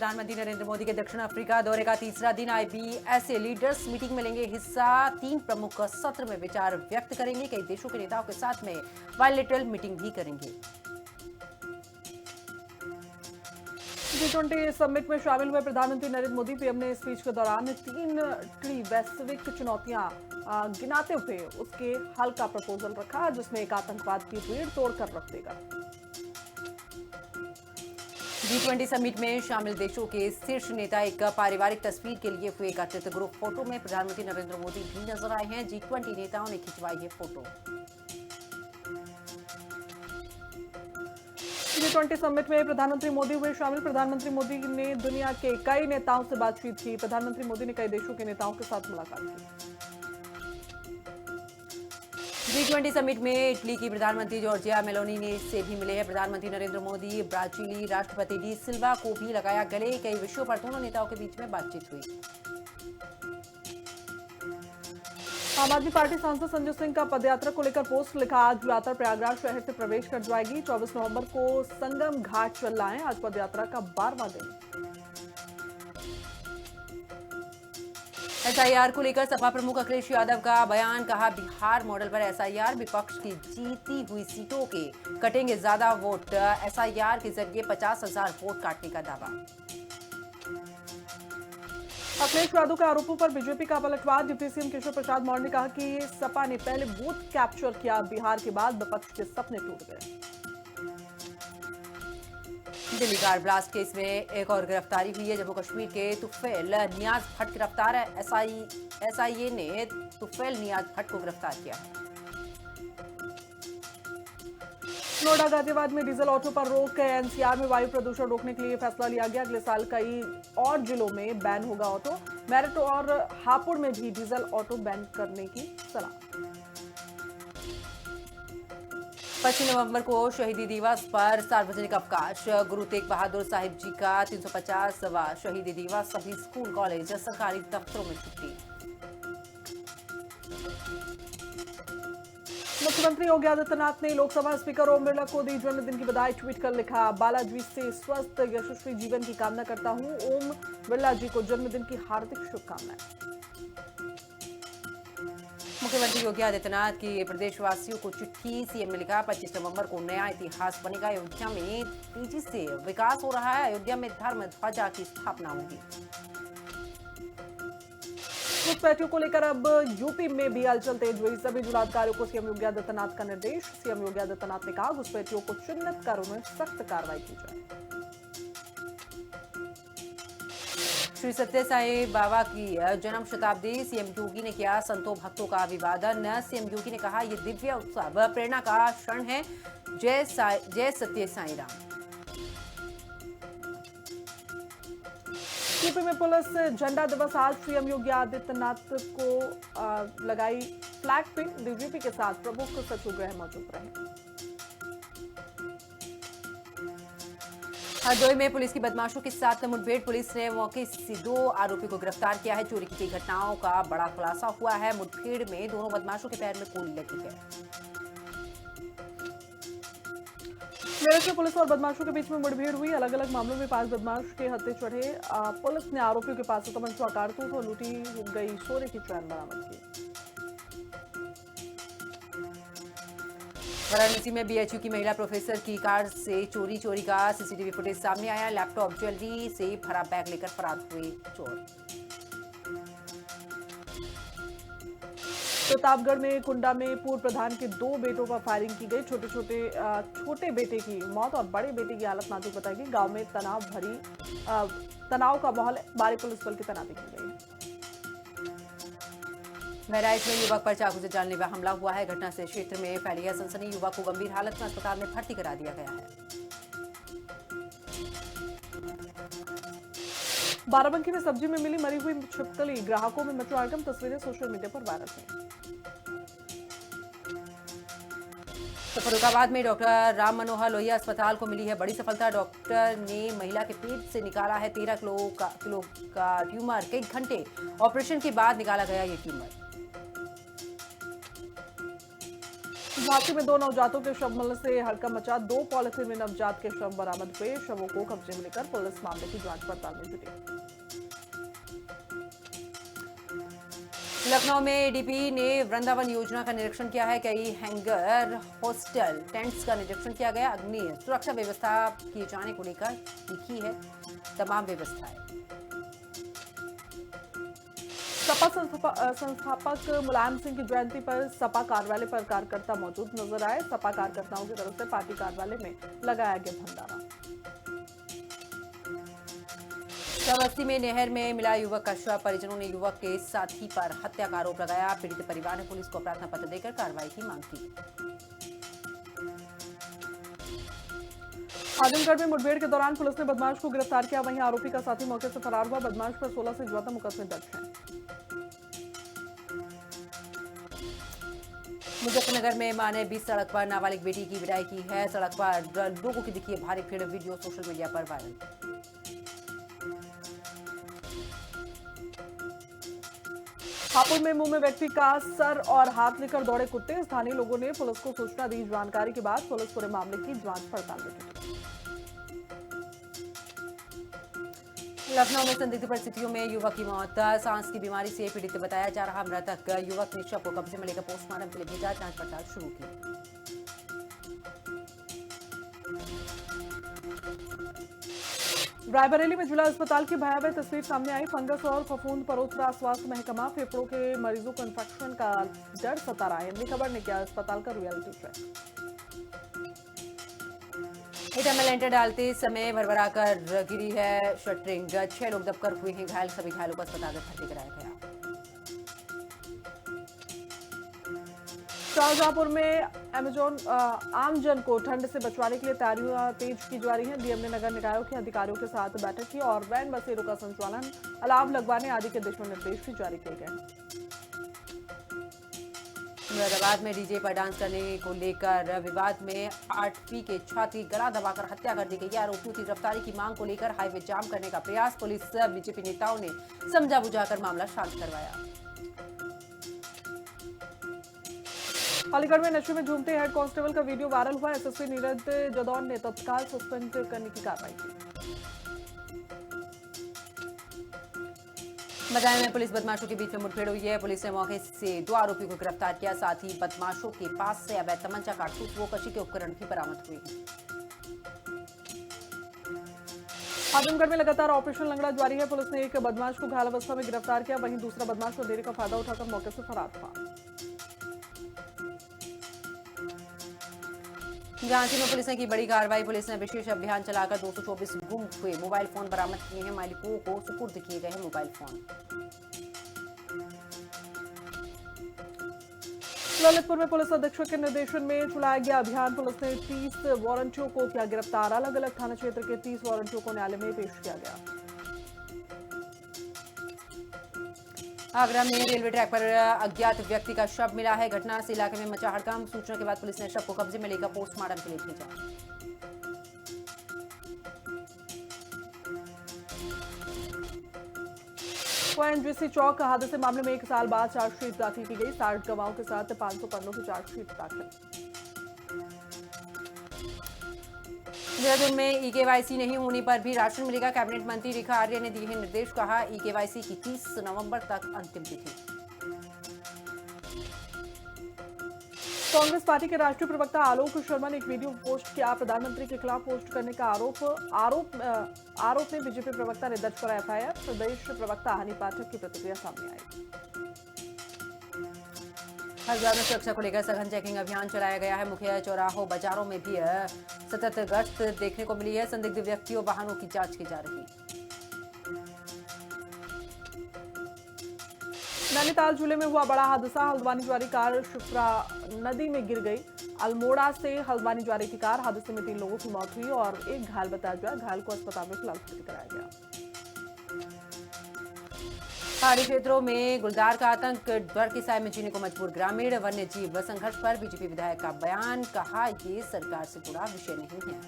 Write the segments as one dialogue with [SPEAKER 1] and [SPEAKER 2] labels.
[SPEAKER 1] प्रधानमंत्री नरेंद्र मोदी के दक्षिण अफ्रीका दौरे का तीसरा दिन। IBSA लीडर्स मीटिंग में लेंगे हिस्सा। 3 प्रमुख सत्र में विचार व्यक्त करेंगे। कई देशों के नेताओं के साथ में बायलैटरल मीटिंग भी करेंगे।
[SPEAKER 2] G20 समिट में शामिल हुए प्रधानमंत्री नरेंद्र मोदी पीएम ने स्पीच के दौरान 3 वैश्विक चुनौतियां गिनाते हुए उसके हल का प्रपोजल रखा, जिसमें एक आतंकवाद की रीढ़ तोड़कर रख देगा।
[SPEAKER 1] G20 समिट में शामिल देशों के शीर्ष नेता एक पारिवारिक तस्वीर के लिए हुए एकत्रित ग्रुप फोटो में प्रधानमंत्री नरेंद्र मोदी भी नजर आए हैं। G20 नेताओं ने खिंचवाई ये फोटो।
[SPEAKER 2] G20 समिट में प्रधानमंत्री मोदी हुए शामिल। प्रधानमंत्री मोदी ने दुनिया के कई नेताओं से बातचीत की। प्रधानमंत्री मोदी ने कई देशों के नेताओं के साथ मुलाकात की।
[SPEAKER 1] G20 समिट में इटली की प्रधानमंत्री जॉर्जिया मेलोनी से भी मिले हैं प्रधानमंत्री नरेंद्र मोदी। ब्राजीली राष्ट्रपति डी सिल्वा को भी लगाया गले। कई विषयों पर दोनों नेताओं के बीच में बातचीत हुई।
[SPEAKER 2] आम आदमी पार्टी सांसद संजय सिंह का पदयात्रा को लेकर पोस्ट लिखा। आज यात्रा प्रयागराज शहर से प्रवेश कर जाएगी। 24 नवंबर को संगम घाट चलना है। आज पदयात्रा का 12वां दिन।
[SPEAKER 1] SIR को लेकर सपा प्रमुख अखिलेश यादव का बयान। कहा, बिहार मॉडल पर SIR विपक्ष की जीती हुई सीटों के कटेंगे ज्यादा वोट। SIR के जरिए 50,000 वोट काटने का दावा।
[SPEAKER 2] अखिलेश यादव के आरोपों पर बीजेपी का पलटवार। डिप्टी सीएम केशव प्रसाद मौर्य ने कहा कि सपा ने पहले बूथ कैप्चर किया, बिहार के बाद विपक्ष के सपने टूट गए।
[SPEAKER 1] दिल्ली कार ब्लास्ट केस में एक और गिरफ्तारी हुई है। जम्मू कश्मीर के तुफैल नियाज भट्ट गिरफ्तार है। SIA ने तुफैल नियाज भट्ट को गिरफ्तार किया है।
[SPEAKER 2] नोएडा गाजियाबाद में डीजल ऑटो पर रोक। NCR में वायु प्रदूषण रोकने के लिए फैसला लिया गया। अगले साल कई और जिलों में बैन होगा ऑटो। मेरठ और हापुड़ में भी डीजल ऑटो बैन करने की सलाह।
[SPEAKER 1] 25 नवंबर को शहीदी दिवस पर सार्वजनिक अवकाश। गुरु तेग बहादुर साहिब जी का 350वां शहीदी दिवस। सभी स्कूल, कॉलेज, सरकारी दफ्तरों में छुट्टी।
[SPEAKER 2] मुख्यमंत्री योगी आदित्यनाथ ने लोकसभा स्पीकर ओम बिरला को दी जन्मदिन की बधाई। ट्वीट कर लिखा, बालाजी से स्वस्थ यशस्वी जीवन की कामना करता हूं। ओम बिरला जी को जन्मदिन की हार्दिक शुभकामनाएं।
[SPEAKER 1] मुख्यमंत्री योगी आदित्यनाथ की प्रदेशवासियों को चिट्ठी। सीएम ने लिखा, 25 नवंबर को नया इतिहास बनेगा। अयोध्या में तेजी से विकास हो रहा है। अयोध्या में धर्म ध्वजा की स्थापना होगी।
[SPEAKER 2] घुसपैठियों को लेकर अब यूपी में भी हलचल तेज हुई। सभी जुलाधिकारियों को सीएम योगी आदित्यनाथ का निर्देश। सीएम योगी आदित्यनाथ ने कहा, घुसपैठियों को चिन्हित कर उन्हें सख्त कार्रवाई की जाए।
[SPEAKER 1] श्री सत्य साई बाबा की जन्म शताब्दी। सीएम योगी ने किया संतों भक्तों का अभिवादन। सीएम योगी ने कहा, यह दिव्य उत्सव प्रेरणा का क्षण है। जय सत्य साई राम।
[SPEAKER 2] यूपी में पुलिस झंडा दिवस आज। सीएम योगी आदित्यनाथ को लगाई फ्लैग पिन। डीजीपी के साथ प्रमुख सचिव गृह मौजूद रहे।
[SPEAKER 1] हरदोई में पुलिस की बदमाशों के साथ मुठभेड़। पुलिस ने मौके से 2 आरोपी को गिरफ्तार किया है। चोरी की कई घटनाओं का बड़ा खुलासा हुआ है। मुठभेड़ में दोनों बदमाशों के पैर में गोली लगी है।
[SPEAKER 2] मेरठ में पुलिस और बदमाशों के बीच में मुठभेड़ हुई। अलग अलग मामलों में 5 बदमाश के हत्थे चढ़े। पुलिस ने आरोपियों के पास से तमंचा, कारतूस और लूटी गई सोने की चैन बरामद की।
[SPEAKER 1] वाराणसी में BHU की महिला प्रोफेसर की कार से चोरी का CCTV फुटेज सामने आया। लैपटॉप, ज्वेलरी से भरा बैग लेकर फरार हुए चोर।
[SPEAKER 2] प्रतापगढ़ में कुंडा में पूर्व प्रधान के 2 बेटों पर फायरिंग की गई। छोटे बेटे की मौत और बड़े बेटे की हालत नाजुक बताई गई। गांव में तनाव का माहौल है। भारी पुलिस बल की तैनाती की गई है।
[SPEAKER 1] बहराइच में युवक पर चाकू से जानलेवा हमला हुआ है। घटना से क्षेत्र में फैली है सनसनी। युवक को गंभीर हालत में अस्पताल में भर्ती करा दिया गया है।
[SPEAKER 2] बाराबंकी में सब्जी में मिली मरी हुई छिपकली। ग्राहकों में मचा हड़कंप। तस्वीरें सोशल मीडिया पर वायरल हैं।
[SPEAKER 1] तो फर्रुखाबाद में डॉक्टर राम मनोहर लोहिया अस्पताल को मिली है बड़ी सफलता। डॉक्टर ने महिला के पेट से निकाला है 13 किलो का ट्यूमर। कई घंटे ऑपरेशन के बाद निकाला गया ये ट्यूमर।
[SPEAKER 2] झांसी में 2 नवजातों के शव मिलने से हड़कंप मचा। 2 पॉलिथीन में नवजात के शव बरामद हुए। शवों को कब्जे में लेकर पुलिस मामले की जांच पड़ताल में जुटी।
[SPEAKER 1] लखनऊ में एडीपी ने वृंदावन योजना का निरीक्षण किया है। कई हैंगर, हॉस्टल, टेंट्स का निरीक्षण किया गया। अग्नि सुरक्षा व्यवस्था किए जाने को लेकर की है तमाम व्यवस्थाएं।
[SPEAKER 2] सपा संस्थापक मुलायम सिंह की जयंती पर सपा कार्यालय पर कार्यकर्ता मौजूद नजर आए। सपा कार्यकर्ताओं की तरफ से पार्टी कार्यालय में लगाया गया भंडारा।
[SPEAKER 1] श्रावस्ती में नहर में मिला युवक का शव। परिजनों ने युवक के साथी पर हत्या का आरोप लगाया। पीड़ित परिवार ने पुलिस को प्रार्थना पत्र देकर कार्रवाई की मांग की।
[SPEAKER 2] आजमगढ़ में मुठभेड़ के दौरान पुलिस ने बदमाश को गिरफ्तार किया। वहीं आरोपी का साथी मौके से फरार हुआ। बदमाश पर 16 से ज्यादा मुकदमे दर्ज हैं।
[SPEAKER 1] मुजफ्फरनगर में मां ने 20 सड़क पर नाबालिग बेटी की विदाई की है। सड़क पर लोगों की दिखी भारी भीड़। वीडियो सोशल मीडिया पर वायरल।
[SPEAKER 2] हापुड़ में मुंह में व्यक्ति का सर और हाथ लेकर दौड़े कुत्ते। स्थानीय लोगों ने पुलिस को सूचना दी। जानकारी के बाद पुलिस पूरे मामले की जांच पड़ताल में जुटी।
[SPEAKER 1] लखनऊ में संदिग्ध परिस्थितियों में युवक की मौत। सांस की बीमारी से पीड़ित बताया जा रहा मृतक युवक ने शव को कब्जे में लेकर पोस्टमार्टम के लिए भेजा। जांच पड़ताल शुरू की।
[SPEAKER 2] रायबरेली में जिला अस्पताल की भयावह तस्वीर सामने आई। फंगस और फफूंद परोस रहा स्वास्थ्य महकमा। फेफड़ों के मरीजों को इंफेक्शन का डर सता रहा है। हिंदी खबर ने किया अस्पताल का रियलिटी चेक।
[SPEAKER 1] ईटा में लेंटर डालते समय भरभराकर गिरी है शटरिंग। 6 लोग दबकर हुए हैं घायल। सभी घायलों को अस्पताल में भर्ती कराया गया।
[SPEAKER 2] शाहजहांपुर में आमजन को ठंड से बचवाने के लिए तैयारियां तेज की जा रही हैं। डीएम ने नगर निकायों के अधिकारियों के साथ बैठक की और वैन बसेरों का संचालन, अलाव लगवाने आदि के दिशा निर्देश भी जारी किए गए।
[SPEAKER 1] मुरादाबाद में डीजे पर डांस करने को लेकर विवाद में 8वीं के छात्री गला दबाकर हत्या कर दी गई। आरोपियों की गिरफ्तारी की मांग को लेकर हाईवे जाम करने का प्रयास। पुलिस बीजेपी नेताओं ने समझा बुझाकर मामला शांत करवाया।
[SPEAKER 2] अलीगढ़ में नशे में झूमते हेड कांस्टेबल का वीडियो वायरल हुआ। एसएसपी नीरज जदौन ने तत्काल सस्पेंड करने की कार्रवाई की।
[SPEAKER 1] बदायूं में पुलिस बदमाशों के बीच में मुठभेड़ हुई है। पुलिस ने मौके से 2 आरोपियों को गिरफ्तार किया। साथ ही बदमाशों के पास से अवैध तमंचा, कारतूस व कशी के उपकरण भी बरामद हुए हैं।
[SPEAKER 2] आजमगढ़ में लगातार ऑपरेशन लंगड़ा जारी है। पुलिस ने एक बदमाश को घायल अवस्था में गिरफ्तार किया। वहीं दूसरा बदमाश को देरी का फायदा उठाकर मौके से फरार हुआ।
[SPEAKER 1] झांसी में पुलिस ने की बड़ी कार्रवाई। पुलिस ने विशेष अभियान चलाकर 224 गुम हुए मोबाइल फोन बरामद किए हैं। मालिकों को सुपुर्द किए गए हैं मोबाइल फोन।
[SPEAKER 2] ललितपुर में पुलिस अधीक्षक के निर्देशन में चलाया गया अभियान। पुलिस ने 30 वारंटियों को किया गिरफ्तार। अलग अलग थाना क्षेत्र के 30 वारंटियों को न्यायालय में पेश किया गया।
[SPEAKER 1] आगरा में रेलवे ट्रैक पर अज्ञात व्यक्ति का शव मिला है। घटना से इलाके में मचा हड़कंप। सूचना के बाद पुलिस ने शव को कब्जे में लेकर पोस्टमार्टम के लिए भेजा।
[SPEAKER 2] ओएनजीसी चौक हादसे मामले में 1 साल बाद चार्जशीट दाखिल की गई। 60 गवाहों के साथ 500 पन्नों की चार्जशीट दाखिल।
[SPEAKER 1] देहरादून में ई-केवाईसी नहीं होने पर भी राशन मिलेगा। कैबिनेट मंत्री रेखा आर्य ने दिए हैं निर्देश। कहा ई-केवाईसी की 30 नवंबर तक अंतिम तिथि। कांग्रेस पार्टी के राष्ट्रीय प्रवक्ता आलोक शर्मा ने एक वीडियो पोस्ट किया। प्रधानमंत्री के खिलाफ पोस्ट करने का आरोप में बीजेपी प्रवक्ता ने दर्ज करा एफआईआर। प्रदेश प्रवक्ता हनी पाठक की प्रतिक्रिया सामने आई। हरिद्वार में सुरक्षा को लेकर सघन चेकिंग अभियान चलाया गया है। मुख्य चौराहों, बाजारों में भी सतत गश्त देखने को मिली है। संदिग्ध व्यक्तियों, वाहनों की जांच की जा रही। नैनीताल जिले में हुआ बड़ा हादसा। हल्द्वानी ज्वारी कार शिप्रा नदी में गिर गई। अल्मोड़ा से हल्द्वानी ज्वारी की कार हादसे में 3 लोगों की मौत हुई और एक घायल बताया गया। घायल को अस्पताल में फिलहाल भर्ती कराया गया। पहाड़ी क्षेत्रों में गुलदार का आतंक, डर के साए में जीने को मजबूर ग्रामीण। वन्य जीव संघर्ष पर बीजेपी विधायक का बयान। कहा ये सरकार से जुड़ा विषय नहीं है।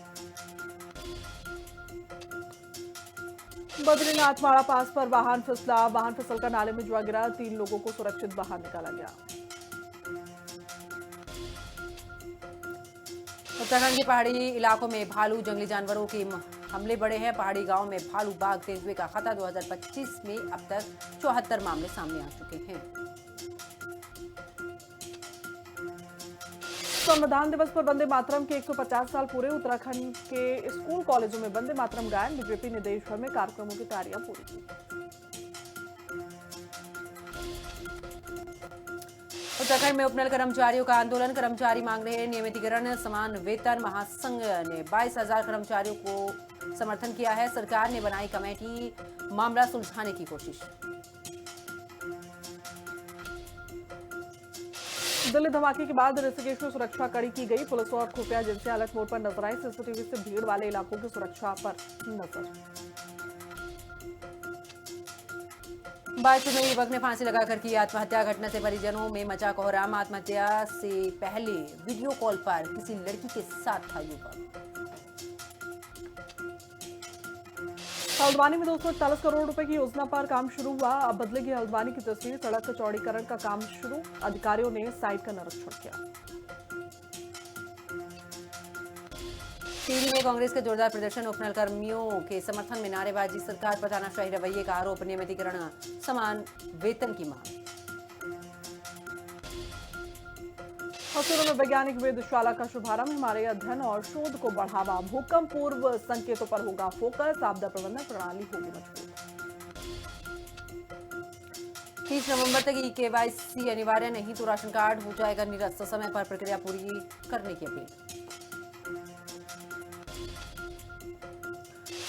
[SPEAKER 1] बद्रीनाथ माड़ा पास पर वाहन फिसला। वाहन फिसलकर नाले में जुआ गिरा। 3 लोगों को सुरक्षित बाहर निकाला गया। उत्तराखंड के पहाड़ी इलाकों में भालू जंगली जानवरों के हमले बढ़े हैं। पहाड़ी गांव में भालू बाघ तेंदुए का खतरा। 2025 में अब तक 74 मामले सामने आ चुके हैं।
[SPEAKER 2] संविधान दिवस पर वंदे मातरम के 150 साल पूरे। उत्तराखंड के स्कूल कॉलेजों में वंदे मातरम गायन। बीजेपी ने देश भर में कार्यक्रमों की तैयारियां पूरी की।
[SPEAKER 1] उत्तराखंड में उपनल कर्मचारियों का आंदोलन। कर्मचारी मांग रहे हैं नियमितीकरण, समान वेतन। महासंघ ने 22,000 कर्मचारियों को समर्थन किया है। सरकार ने बनाई कमेटी, मामला सुलझाने की कोशिश।
[SPEAKER 2] दिल्ली धमाके के बाद ऋषिकेश में सुरक्षा कड़ी की गई। पुलिस और खुफिया एजेंसियां अलर्ट मोड पर नजर आई। सीसीटीवी से भीड़ वाले इलाकों की सुरक्षा पर नजर।
[SPEAKER 1] बातचीत में युवक ने फांसी लगाकर की आत्महत्या। घटना से परिजनों में मचा कोहराम। आत्महत्या से पहले वीडियो कॉल पर किसी लड़की के साथ था युवक।
[SPEAKER 2] हल्द्वानी में 241 करोड़ रुपए की योजना पर काम शुरू हुआ। अब बदलेगी हल्द्वानी की तस्वीर। सड़क चौड़ीकरण का काम शुरू। अधिकारियों ने साइट का निरीक्षण किया।
[SPEAKER 1] टिहरी में कांग्रेस का जोरदार प्रदर्शन। उपनल कर्मियों के समर्थन में नारेबाजी। सरकार पर तानाशाही रवैये का आरोप। नियमितीकरण, समान वेतन की मांग।
[SPEAKER 2] हसूर में वैज्ञानिक वेधशाला का शुभारंभ। हिमालय अध्ययन और शोध को बढ़ावा। भूकंप पूर्व संकेतों पर होगा फोकस। आपदा प्रबंधन प्रणाली होगी मजबूत।
[SPEAKER 1] 30 नवंबर तक KYC अनिवार्य नहीं तो राशन कार्ड हो जाएगा निरस्त। समय पर प्रक्रिया पूरी करने की अपील।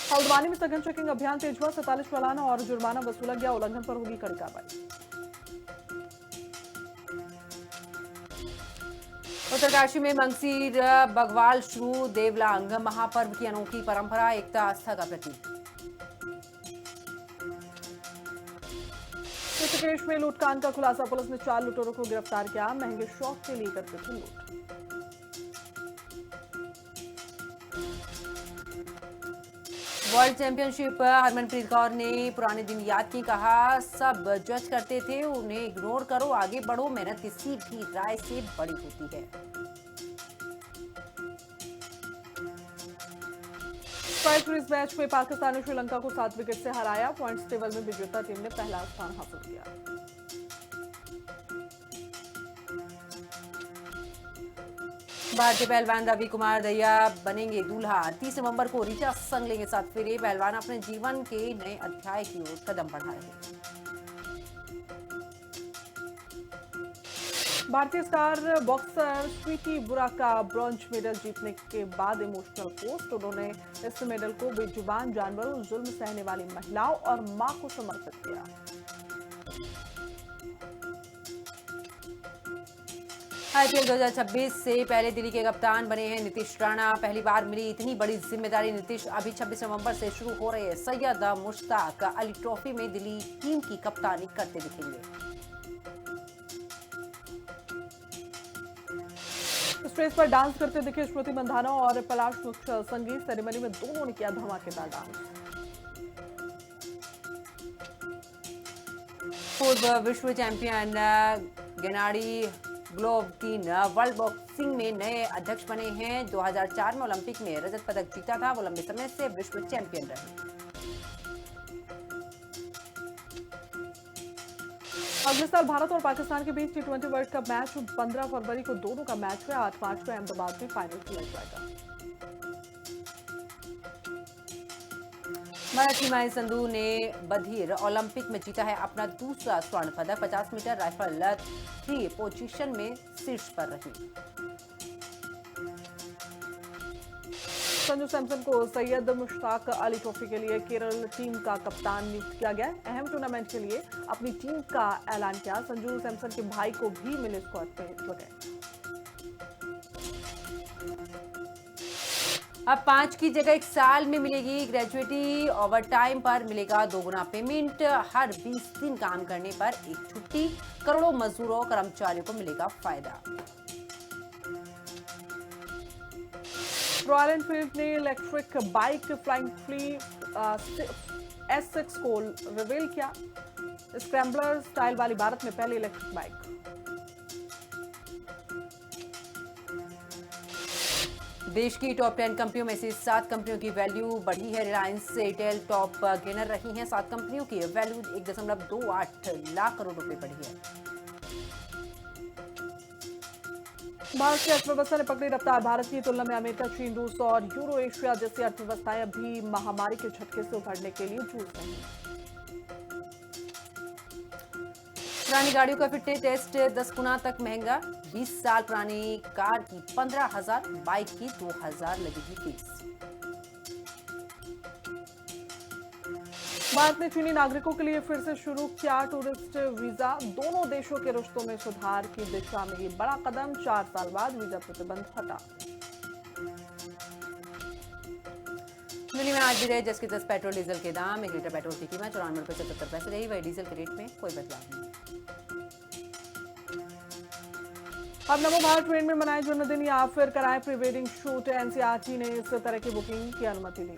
[SPEAKER 2] हल्द्वानी में सघन चेकिंग अभियान तेज हुआ। 47 चालान और जुर्माना वसूला गया। उल्लंघन पर होगी कड़ी कार्रवाई।
[SPEAKER 1] उत्तरकाशी में मंगसीर बघवाल शुरू। देवलांग महापर्व की अनोखी परंपरा। एकता आस्था का प्रतीक।
[SPEAKER 2] ऋषिकेश में लूटकांड का खुलासा। पुलिस ने 4 लुटेरों को गिरफ्तार किया। महंगे शौक के लिए करते थे लूट।
[SPEAKER 1] World championship. हरमनप्रीत कौर ने पुराने दिन याद किए। कहा सब जज करते थे, उन्हें इग्नोर करो, आगे बढ़ो। मेहनत किसी भी राय से बड़ी होती है।
[SPEAKER 2] फाइव सीरीज मैच में पाकिस्तान ने श्रीलंका को 7 विकेट से हराया। पॉइंट्स टेबल में विजेता टीम ने पहला स्थान हासिल किया।
[SPEAKER 1] भारतीय पहलवान रवि कुमार दहिया बनेंगे दूल्हा। 30 नवंबर को ऋचा संग लेंगे 7 फेरे। पहलवान अपने जीवन के नए अध्याय की ओर कदम बढ़ा रहे हैं।
[SPEAKER 2] भारतीय स्टार बॉक्सर स्वीटी बुराका ब्रॉन्ज मेडल जीतने के बाद इमोशनल पोस्ट। उन्होंने इस मेडल को बेजुबान जानवरों, जुल्म सहने वाली महिलाओं और मां को समर्पित किया।
[SPEAKER 1] IPL 2026 से पहले दिल्ली के कप्तान बने हैं नीतीश राणा। पहली बार मिली इतनी बड़ी जिम्मेदारी। नीतीश अभी 26 नवंबर से शुरू हो रहे सैयद मुश्ताक अली ट्रॉफी में दिल्ली टीम की कप्तानी करते दिखेंगे।
[SPEAKER 2] स्टेज पर डांस करते दिखे स्मृति मंधाना और पलाश मुख्य। संगीत सेरेमनी में दोनों ने किया धमाकेदार डांस।
[SPEAKER 1] पूर्व विश्व चैंपियन गेनाडी गोलोवकिन वर्ल्ड बॉक्सिंग में नए अध्यक्ष बने हैं। 2004 में ओलंपिक में रजत पदक जीता था। वो लंबे समय से विश्व चैंपियन रहे।
[SPEAKER 2] अगले साल भारत और पाकिस्तान के बीच T20 वर्ल्ड कप मैच 15 फरवरी को दोनों का मैच है। 8 मार्च को अहमदाबाद में फाइनल खेला जाएगा।
[SPEAKER 1] भारत की माही संधू ने बधिर ओलंपिक में जीता है अपना दूसरा स्वर्ण पदक। 50 मीटर राइफल 3 पोजीशन में शीर्ष पर रही।
[SPEAKER 2] संजू सैमसन को सैयद मुश्ताक अली ट्रॉफी के लिए केरल टीम का कप्तान नियुक्त किया गया। अहम टूर्नामेंट के लिए अपनी टीम का ऐलान किया। संजू सैमसन के भाई को भी मिले स्क्वाड में जगह।
[SPEAKER 1] अब 5 की जगह 1 साल में मिलेगी ग्रेजुएटी। ओवर टाइम पर मिलेगा 2 गुना पेमेंट। हर 20 दिन काम करने पर 1 छुट्टी। करोड़ों मजदूरों कर्मचारियों को मिलेगा फायदा।
[SPEAKER 2] रॉयल एनफील्ड ने electric bike flying flea S6 को रिवील किया। स्क्रैम्बलर स्टाइल वाली भारत में पहली इलेक्ट्रिक बाइक।
[SPEAKER 1] देश की टॉप 10 कंपनियों में से 7 कंपनियों की वैल्यू बढ़ी है। रिलायंस एयरटेल टॉप गेनर रही हैं। 7 कंपनियों की वैल्यू 1.28 लाख करोड़ रुपए बढ़ी है।
[SPEAKER 2] भारत की अर्थव्यवस्था ने पकड़ी रफ्तार। भारत की तुलना में अमेरिका, चीन, रूस और यूरो एशिया जैसी अर्थव्यवस्थाएं अभी महामारी के झटके से उभरने के लिए जूझ रही हैं।
[SPEAKER 1] पुरानी गाड़ियों का फिटनेस टेस्ट 10 गुना तक महंगा। 20 साल पुरानी कार की 15,000, बाइक की 2,000 लगेगी फीस।
[SPEAKER 2] भारत ने चीनी नागरिकों के लिए फिर से शुरू किया टूरिस्ट वीजा। दोनों देशों के रिश्तों में सुधार की दिशा में ये बड़ा कदम। 4 साल बाद वीजा प्रतिबंध हटा।
[SPEAKER 1] दिल्ली में आज भी रहे 10 पेट्रोल डीजल के दाम। 1 लीटर पेट्रोल की कीमत 94 रुपये 77 पैसे रही। वही डीजल के रेट में कोई बदलाव नहीं।
[SPEAKER 2] अब नमो भारत ट्रेन में मनाए जन्मदिन या फिर कराए प्री वेडिंग शूट। एनसीईआरटी ने इस तरह की बुकिंग की अनुमति दी।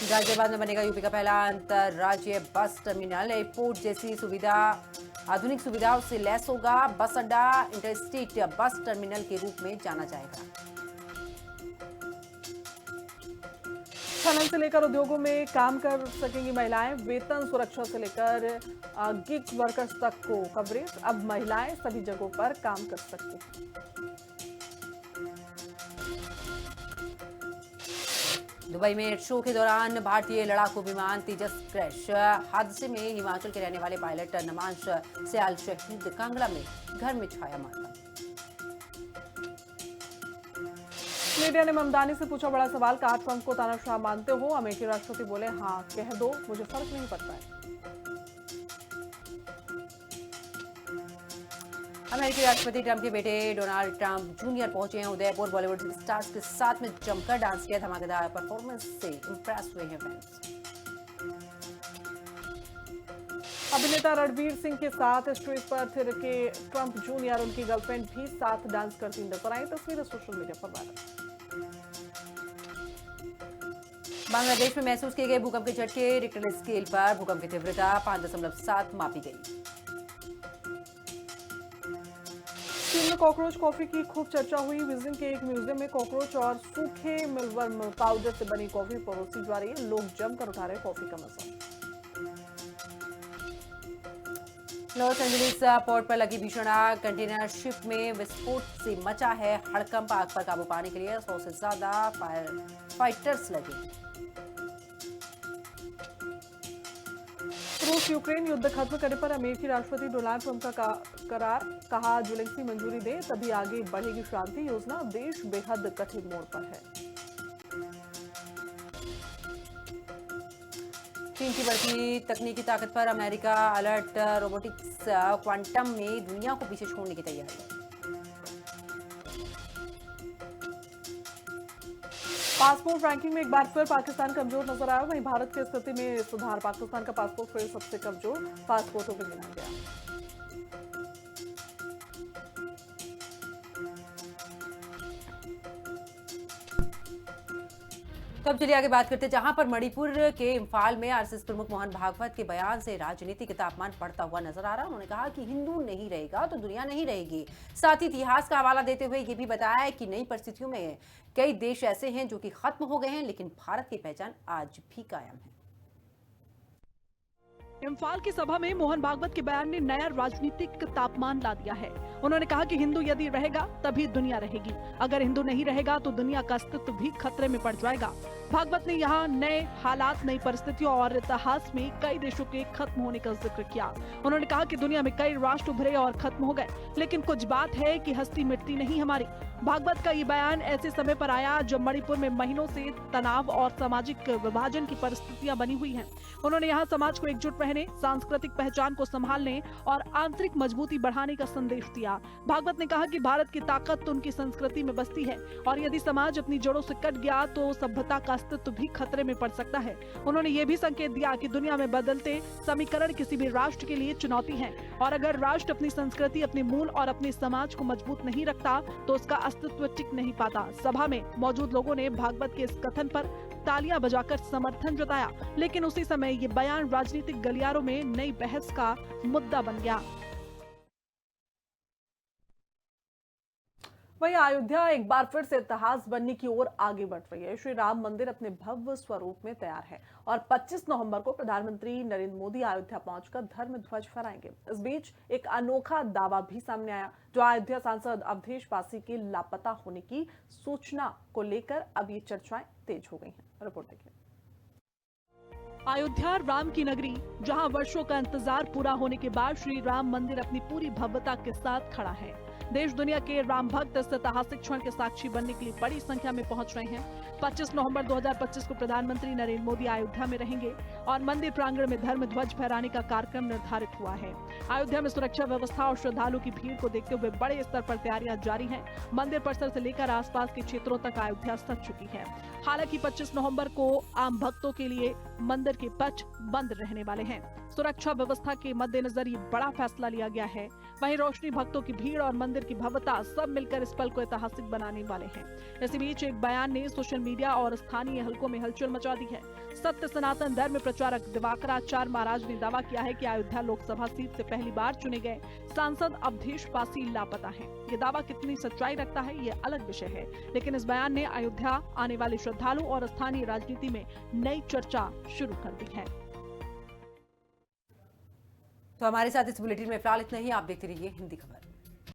[SPEAKER 1] गाजियाबाद में बनेगा यूपी का पहला अंतरराज्यीय बस टर्मिनल। एयरपोर्ट जैसी सुविधा आधुनिक सुविधाओं से लैस होगा। बस अड्डा इंटरस्टेट बस टर्मिनल के रूप में जाना जाएगा। खनन से लेकर उद्योगों में काम कर सकेंगी महिलाएं। वेतन सुरक्षा से लेकर गिग वर्कर्स तक को कवरेज। अब महिलाएं सभी जगहों पर काम कर सकती हैं। दुबई में एयर शो के दौरान भारतीय लड़ाकू विमान तेजस क्रैश। हादसे में हिमाचल के रहने वाले पायलट नमांश सयाल शहीद। कांगड़ा में घर में छाया मातम। मीडिया ने ममदानी से पूछा बड़ा सवाल। कहा ट्रंप को तानाशाह मानते हो? अमेरिकी राष्ट्रपति बोले हाँ कह दो, मुझे फर्क नहीं पड़ता है। अमेरिकी राष्ट्रपति ट्रंप के बेटे डोनाल्ड ट्रंप जूनियर पहुंचे हैं उदयपुर। बॉलीवुड स्टार्स के साथ में जमकर डांस किया। धमाकेदार परफॉर्मेंस से इंप्रेस हुए हैं फैंस। अभिनेता रणवीर सिंह के साथ स्टेज पर थिरके ट्रंप जूनियर। उनकी गर्लफ्रेंड भी साथ डांस करती नजर आई। तस्वीरें सोशल मीडिया पर वायरल। बांग्लादेश में महसूस किए गए भूकंप के झटके। रिक्टर स्केल पर भूकंप की तीव्रता 5.7 मापी गई। चीन में कॉकरोच कॉफी की खूब चर्चा हुई। बीजिंग के एक म्यूजियम में कॉकरोच और सूखे मिलवर्म पाउडर से बनी कॉफी परोसी जा रही है। लोग जमकर उठा रहे कॉफी का मजा। लॉस एंजलिस पोर्ट पर लगी भीषण आग। कंटेनर शिप में विस्फोट से मचा है हड़कंप। आग पर काबू पाने के लिए 100 से ज्यादा फायर फाइटर्स लगे। रूस यूक्रेन युद्ध खत्म करने पर अमेरिकी राष्ट्रपति डोनाल्ड ट्रंप का करार। कहा जुलूसी मंजूरी दे तभी आगे बढ़ेगी शांति योजना। देश बेहद कठिन मोड़ पर है। चीन की बढ़ती तकनीकी ताकत पर अमेरिका अलर्ट। रोबोटिक्स क्वांटम में दुनिया को पीछे छोड़ने की तैयारी है। पासपोर्ट रैंकिंग में एक बार फिर पाकिस्तान कमजोर नजर आया। वहीं भारत की स्थिति में सुधार। पाकिस्तान का पासपोर्ट फिर सबसे कमजोर पासपोर्टों में गिना गया। तो अब चलिए आगे बात करते हैं जहां पर मणिपुर के इम्फाल में आरएसएस प्रमुख मोहन भागवत के बयान से राजनीतिक तापमान बढ़ता हुआ नजर आ रहा है। उन्होंने कहा कि हिंदू नहीं रहेगा तो दुनिया नहीं रहेगी। साथ ही इतिहास का हवाला देते हुए ये भी बताया कि नई परिस्थितियों में कई देश ऐसे हैं जो कि खत्म हो गए हैं, लेकिन भारत की पहचान आज भी कायम है।
[SPEAKER 3] इम्फाल की सभा में मोहन भागवत के बयान ने नया राजनीतिक तापमान ला दिया है। उन्होंने कहा कि हिंदू यदि रहेगा तभी दुनिया रहेगी। अगर हिंदू नहीं रहेगा तो दुनिया का अस्तित्व भी खतरे में पड़ जाएगा। भागवत ने यहाँ नए हालात, नई परिस्थितियों और इतिहास में कई देशों के खत्म होने का जिक्र किया। उन्होंने कहा कि दुनिया में कई राष्ट्र उभरे और खत्म हो गए, लेकिन कुछ बात है कि हस्ती मिटती नहीं हमारी। भागवत का ये बयान ऐसे समय पर आया जब मणिपुर में महीनों से तनाव और सामाजिक विभाजन की परिस्थितियां बनी हुई हैं। उन्होंने यहाँ समाज को एकजुट रहने, सांस्कृतिक पहचान को संभालने और आंतरिक मजबूती बढ़ाने का संदेश दिया। भागवत ने कहा कि भारत की ताकत उनकी संस्कृति में बसती है और यदि समाज अपनी जड़ों से कट गया तो सभ्यता का अस्तित्व भी खतरे में पड़ सकता है। उन्होंने ये भी संकेत दिया कि दुनिया में बदलते समीकरण किसी भी राष्ट्र के लिए चुनौती है और अगर राष्ट्र अपनी संस्कृति, अपने मूल और अपने समाज को मजबूत नहीं रखता तो उसका अस्तित्व टिक नहीं पाता। सभा में मौजूद लोगों ने भागवत के इस कथन पर तालियां बजाकर समर्थन जताया, लेकिन उसी समय ये बयान राजनीतिक गलियारों में नई बहस का मुद्दा बन गया।
[SPEAKER 2] वहीं अयोध्या एक बार फिर से इतिहास बनने की ओर आगे बढ़ रही है। श्री राम मंदिर अपने भव्य स्वरूप में तैयार है और 25 नवंबर को प्रधानमंत्री नरेंद्र मोदी अयोध्या पहुंचकर धर्म ध्वज फहराएंगे। इस बीच एक अनोखा दावा भी सामने आया, जो अयोध्या सांसद अवधेश पासी के लापता होने की सूचना को लेकर अब ये चर्चाएं तेज हो गई हैं। रिपोर्ट देखिए।
[SPEAKER 3] अयोध्या राम की नगरी, जहां वर्षों का इंतजार पूरा होने के बाद श्री राम मंदिर अपनी पूरी भव्यता के साथ खड़ा है। देश दुनिया के राम भक्त इस ऐतिहासिक क्षण के साक्षी बनने के लिए बड़ी संख्या में पहुंच रहे हैं। 25 नवंबर 2025 को प्रधानमंत्री नरेंद्र मोदी अयोध्या में रहेंगे और मंदिर प्रांगण में धर्म ध्वज फहराने का कार्यक्रम निर्धारित हुआ है। अयोध्या में सुरक्षा व्यवस्था और श्रद्धालुओं की भीड़ को देखते हुए बड़े स्तर पर तैयारियां जारी हैं। मंदिर परिसर से लेकर आसपास के क्षेत्रों तक अयोध्या सज चुकी है। हालांकि 25 नवंबर को आम भक्तों के लिए मंदिर के पट बंद रहने वाले हैं। सुरक्षा व्यवस्था के मद्देनजर ये बड़ा फैसला लिया गया है। वहीं रोशनी, भक्तों की भीड़ और मंदिर की भव्यता सब मिलकर इस पल को ऐतिहासिक बनाने वाले हैं। इसी बीच एक बयान ने सोशल मीडिया और स्थानीय हलकों में हलचल मचा दी है। सत्य सनातन धर्म प्रचारक दिवाकराचार्य महाराज ने दावा किया है कि अयोध्या लोकसभा सीट से पहली बार चुने गए सांसद अवधेश पासी लापता हैं। ये दावा कितनी सच्चाई रखता है ये अलग विषय है, लेकिन इस बयान ने अयोध्या आने वाले श्रद्धालु और स्थानीय राजनीति में नई चर्चा शुरू कर दी है।
[SPEAKER 1] तो हमारे साथ इस बुलेटिन में फिलहाल इतना ही। आप देखते रहिए हिंदी खबर।